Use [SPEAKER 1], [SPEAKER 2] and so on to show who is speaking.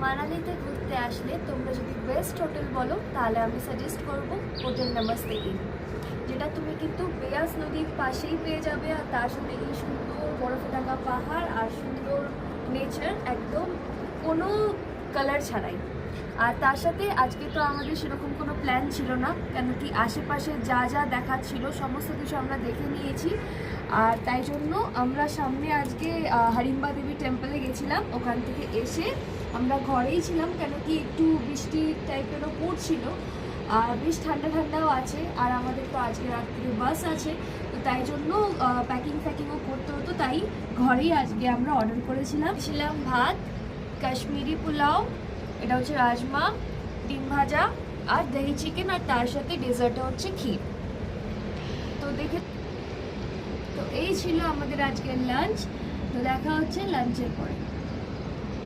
[SPEAKER 1] মানালিতে ঘুরতে আসলে তোমরা যদি বেস্ট হোটেল বলো তাহলে আমি সাজেস্ট করব হোটেল নমস্তে ইন, যেটা তুমি কিন্তু বেয়াস নদীর পাশেই পেয়ে যাবে। আর তার সাথে এই সুন্দর বরফে ঢাকা পাহাড় আর সুন্দর নেচার, একদম কোনো কালার ছাড়াই। আর তার সাথে আজকে তো আমাদের সেরকম কোনো প্ল্যান ছিল না, কেন কি আশেপাশে যা যা দেখার ছিল সমস্ত কিছু আমরা দেখে নিয়েছি। আর তাই জন্য আমরা সামনে আজকে হারিম্বা দেবী টেম্পলে গেছিলাম, ওখান থেকে এসে আমরা ঘরেই ছিলাম, কেন কি একটু বৃষ্টি টাইপেরও পড়ছিল আর বেশ ঠান্ডা ঠান্ডাও আছে। আর আমাদের তো আজকে রাত্রে বাস আছে, তো তাই জন্য প্যাকিংও করতে হতো, তাই ঘরেই আজকে আমরা অর্ডার করেছিলাম ভাত, কাশ্মীরি পোলাও, এটা হচ্ছে রাজমা, ডিম ভাজা আর দহি চিকেন, আর তার সাথে ডেজার্টে হচ্ছে ক্ষীর। তো এই ছিল আমাদের আজকের লাঞ্চ। তো দেখা হচ্ছে লাঞ্চের পরে।